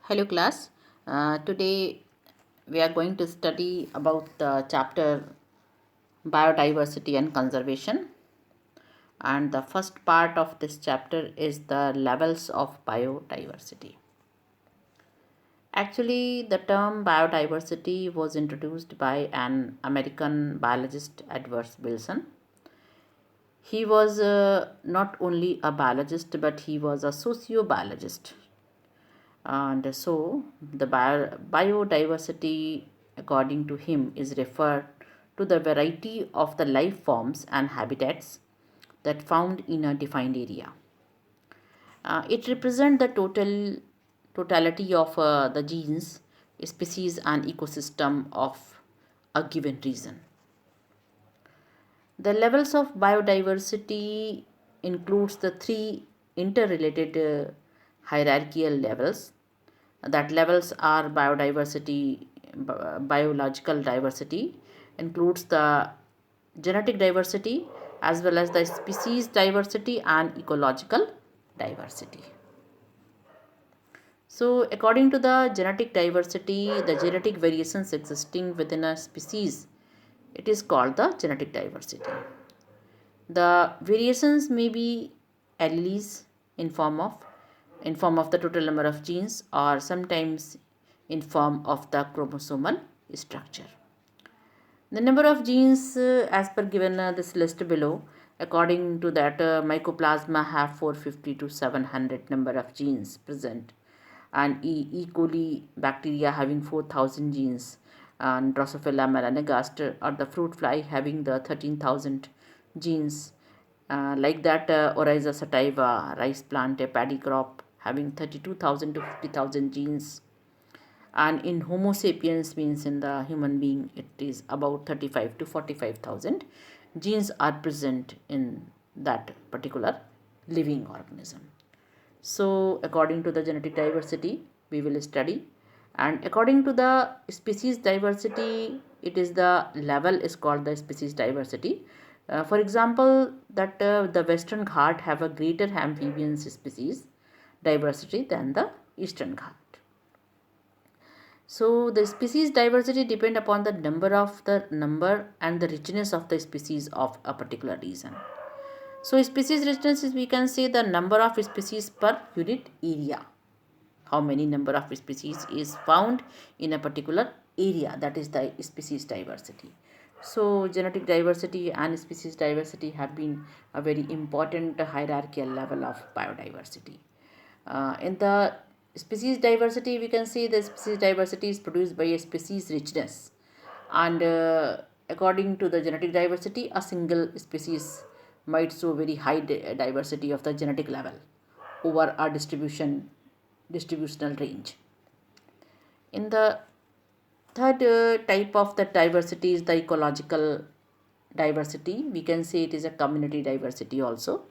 Hello class. Today we are going to study about the chapter Biodiversity and Conservation, and the first part of this chapter is the levels of biodiversity. Actually, the term biodiversity was introduced by an American biologist, Edward Wilson. He was not only a biologist but he was a sociobiologist. And so, the biodiversity, according to him, is referred to the variety of the life forms and habitats that found in a defined area. It represents the totality of the genes, species, and ecosystem of a given region. The levels of biodiversity includes the three interrelated hierarchical levels. That levels are biodiversity, biological diversity, includes the genetic diversity as well as the species diversity and ecological diversity. So, according to the genetic diversity, the genetic variations existing within a species, it is called the genetic diversity. The variations may be alleles in form of the total number of genes, or sometimes in form of the chromosomal structure. The number of genes, as per given this list below, according to that, mycoplasma have 450 to 700 number of genes present, and E. coli bacteria having 4000 genes, and Drosophila melanogaster or the fruit fly having the 13,000 genes. Like that, Oryza sativa rice plant, a paddy crop having 32,000 to 50,000 genes, and in Homo sapiens, means in the human being, it is about 35 to 45,000 genes are present in that particular living organism. So, according to the genetic diversity, we will study, and according to the species diversity, it is the level is called the species diversity. For example, that the Western Ghat have a greater amphibian species diversity than the Eastern Ghat. So the species diversity depend upon the number and the richness of the species of a particular region. So species richness is, we can say, the number of species per unit area. How many number of species is found in a particular area, that is the species diversity. So genetic diversity and species diversity have been a very important hierarchical level of biodiversity. In the species diversity, we can see the species diversity is produced by a species richness, and according to the genetic diversity, a single species might show very high diversity of the genetic level over a distributional range. In the third type of the diversity is the ecological diversity. We can say it is a community diversity also.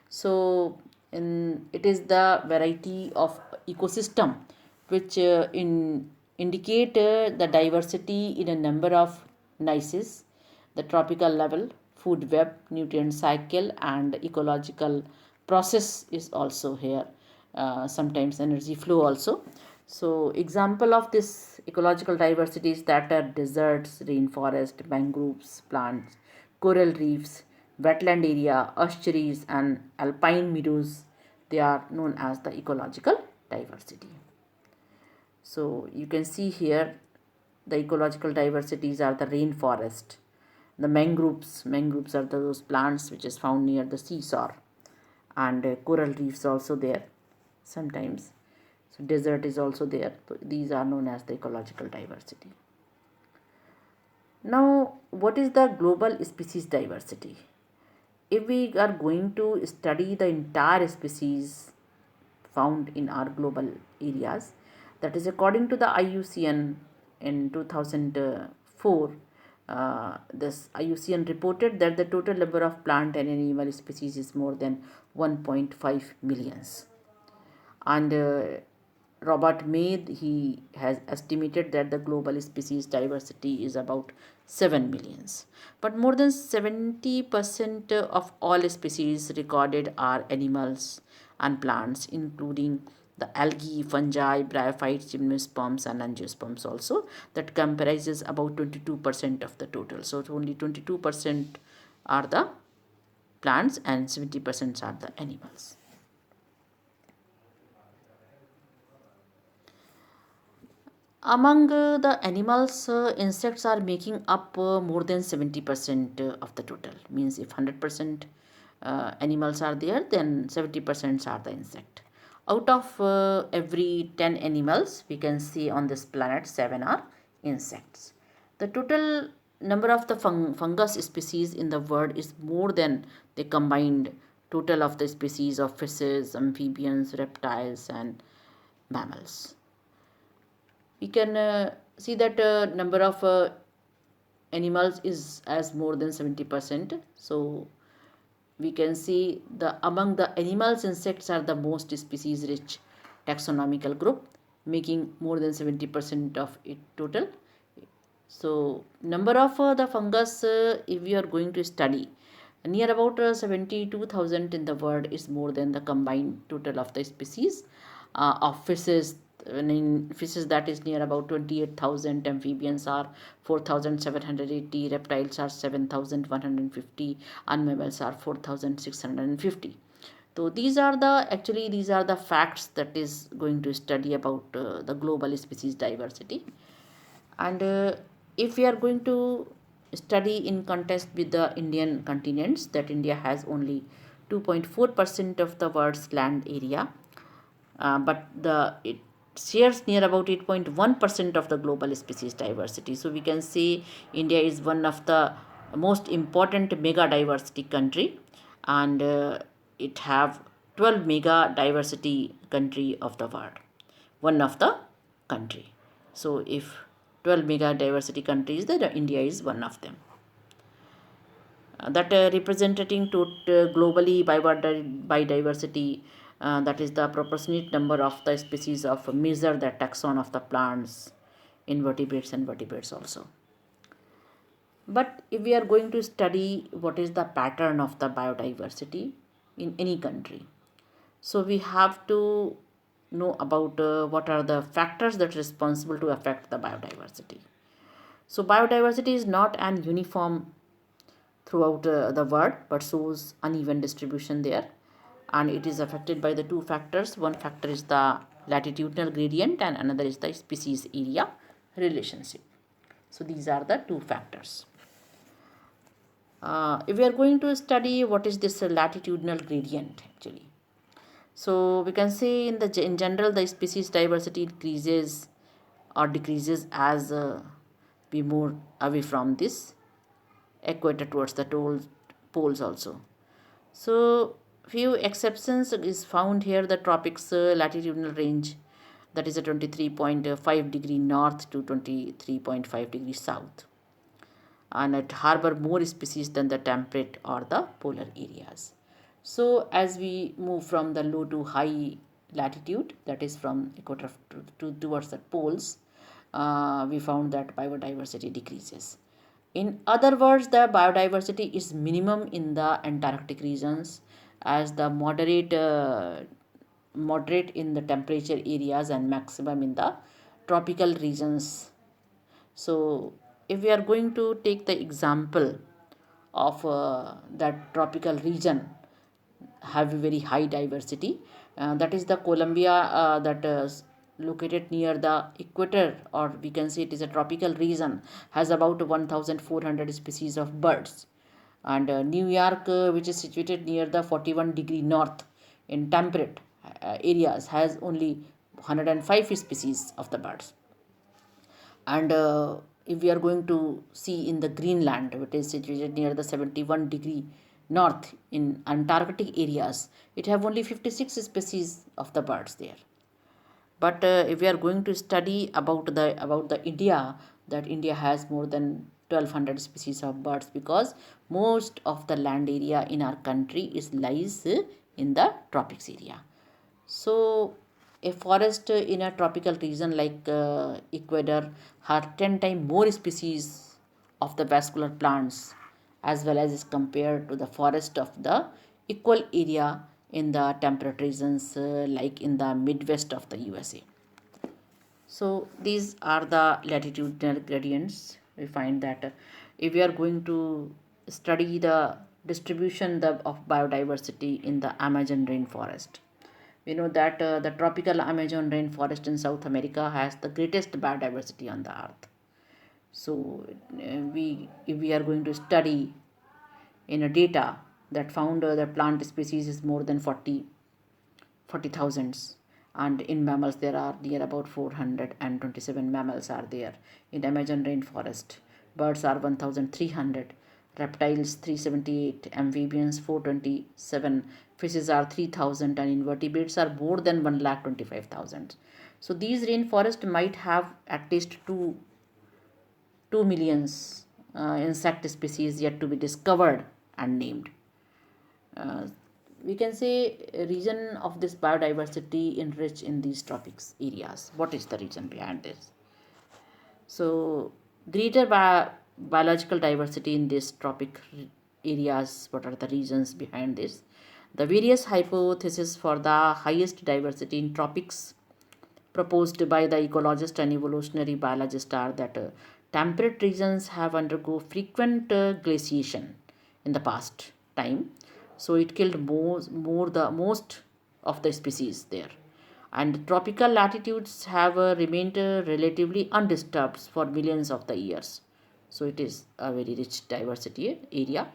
So it is the variety of ecosystem which indicate the diversity in a number of niches, the tropical level, food web, nutrient cycle, and ecological process is also here. Sometimes energy flow also. So example of this ecological diversity is that are deserts, rainforest, mangroves, plants, coral reefs, wetland area, estuaries, and alpine meadows. They are known as the ecological diversity. So you can see here the ecological diversities are the rainforest, the mangroves are those plants which is found near the seashore, and coral reefs also there sometimes. So desert is also there. So these are known as the ecological diversity. Now, what is the global species diversity? If we are going to study the entire species found in our global areas, that is according to the IUCN in 2004, this IUCN reported that the total number of plant and animal species is more than 1.5 millions. And Robert Mead, he has estimated that the global species diversity is about 7 millions. But more than 70% of all species recorded are animals and plants, including the algae, fungi, bryophytes, gymnosperms and angiosperms also, that comprises about 22% of the total. So only 22% are the plants and 70% are the animals. Among the animals, insects are making up more than 70% of the total. Means if 100% animals are there, then 70% are the insect. Out of every 10 animals, we can see on this planet 7 are insects. The total number of the fungus species in the world is more than the combined total of the species of fishes, amphibians, reptiles and mammals. We can see that number of animals is as more than 70%. So we can see the among the animals, insects are the most species rich taxonomical group, making more than 70% of it total. So number of the fungus, if we are going to study, near about 72,000 in the world is more than the combined total of the species of fishes. In fishes, that is near about 28,000, amphibians are 4,780, reptiles are 7,150 and mammals are 4,650. So these are the facts that is going to study about the global species diversity. And if we are going to study in contrast with the Indian continents, that India has only 2.4% of the world's land area, but it shares near about 8.1% of the global species diversity. So we can say India is one of the most important mega diversity country, and it have 12 mega diversity country of the world, one of the country. So if 12 mega diversity countries, then India is one of them. That representing to globally biodiversity, that is the proportionate number of the species of measure the taxon of the plants, invertebrates and vertebrates also. But if we are going to study what is the pattern of the biodiversity in any country, so we have to know about what are the factors that are responsible to affect the biodiversity. So biodiversity is not an uniform throughout the world, but shows uneven distribution there, and it is affected by the two factors. One factor is the latitudinal gradient and another is the species area relationship. So these are the two factors. If we are going to study what is this latitudinal gradient actually, so we can say in general the species diversity increases or decreases as we move away from this equator towards the poles also. So few exceptions is found here. The tropics latitudinal range, that is a 23.5 degree north to 23.5 degree south, and it harbor more species than the temperate or the polar areas. So as we move from the low to high latitude, that is from equator towards the poles, we found that biodiversity decreases. In other words, the biodiversity is minimum in the Antarctic regions, as the moderate in the temperature areas and maximum in the tropical regions. So if we are going to take the example of that tropical region have a very high diversity, that is the Colombia, that located near the equator, or we can say it is a tropical region, has about 1400 species of birds. And New York, which is situated near the 41 degree north in temperate areas, has only 105 species of the birds. And if we are going to see in the Greenland, which is situated near the 71 degree north in Antarctic areas, it have only 56 species of the birds there. But if we are going to study about the India, that India has more than 1200 species of birds, because most of the land area in our country is lies in the tropics area. So a forest in a tropical region like Ecuador has 10 times more species of the vascular plants, as well as is compared to the forest of the equal area in the temperate regions like in the Midwest of the USA. So these are the latitudinal gradients. We find that if we are going to study the distribution of biodiversity in the Amazon rainforest, we know that the tropical Amazon rainforest in South America has the greatest biodiversity on the earth. So if we are going to study in a data that found the plant species is more than 40,000, and in mammals there are near about 427 mammals are there in Amazon rainforest. Birds are 1,300, reptiles 378, amphibians 427, fishes are 3,000, and invertebrates are more than 1,25,000. So these rainforests might have at least 2 millions insect species yet to be discovered and named. Uh, we can say a region of this biodiversity enriched in these tropics areas. What is the reason behind this? So, greater biological diversity in these tropic areas. What are the reasons behind this? The various hypotheses for the highest diversity in tropics proposed by the ecologist and evolutionary biologist are that temperate regions have undergo frequent glaciation in the past time, so it killed the most of the species there, and tropical latitudes have remained relatively undisturbed for millions of the years, so it is a very rich diversity area,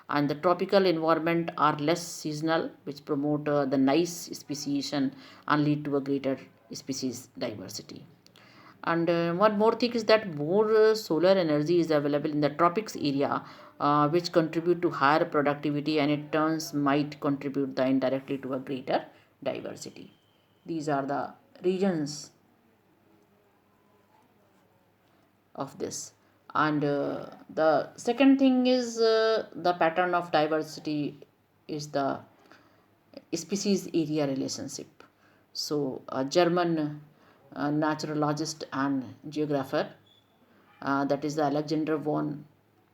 and the tropical environment are less seasonal, which promote the nice speciation and lead to a greater species diversity. And one more thing is that more solar energy is available in the tropics area, which contribute to higher productivity, and it turns might contribute the indirectly to a greater diversity. These are the regions of this. And the second thing is the pattern of diversity is the species area relationship. So a German naturalist and geographer, that is the Alexander von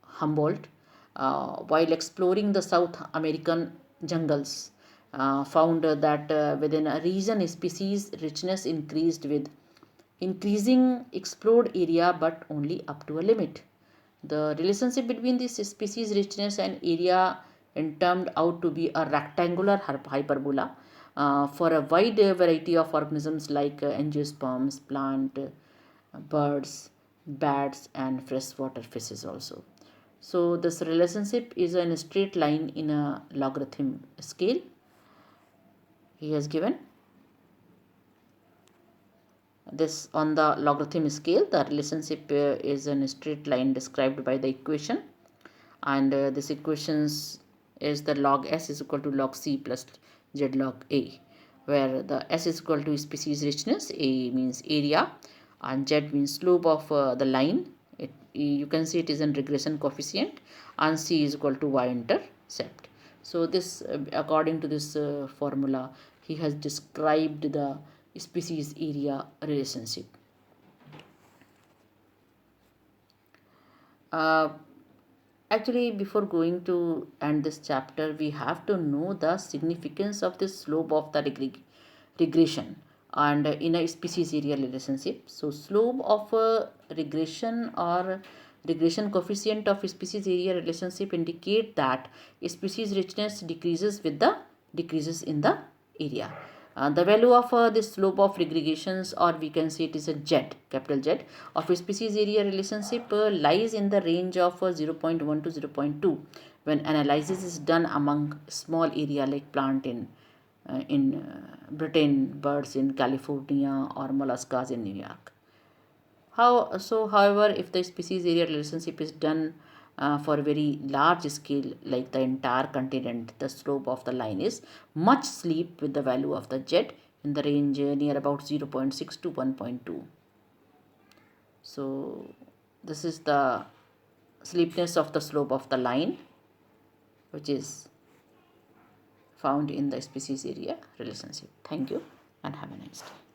Humboldt, while exploring the South American jungles, found that within a region species richness increased with increasing explored area, but only up to a limit. The relationship between this species richness and area turned out to be a rectangular hyperbola for a wide variety of organisms like angiosperms, plant, birds, bats, and freshwater fishes also. So this relationship is in a straight line in a logarithm scale. He has given this on the logarithm scale. The relationship is in a straight line described by the equation, and this equations is the log s is equal to log c plus z log a, where the s is equal to species richness, a means area, and z means slope of the line. You can see it is a regression coefficient, and c is equal to y-intercept. So this according to this formula, he has described the species area relationship. Uh, Actually, before going to end this chapter, we have to know the significance of the slope of the regression and in a species area relationship. So, slope of a regression or regression coefficient of species area relationship indicate that species richness decreases with the decreases in the area. The value of this slope of regressions, or we can say it is a Z, capital Z, of a species area relationship lies in the range of 0.1 to 0.2 when analysis is done among small area like plant in Britain, birds in California, or molluscas in New York. However, if the species area relationship is done for a very large scale like the entire continent, the slope of the line is much steep with the value of the Z in the range near about 0.6 to 1.2. So this is the steepness of the slope of the line, which is found in the species area relationship. Thank you and have a nice day.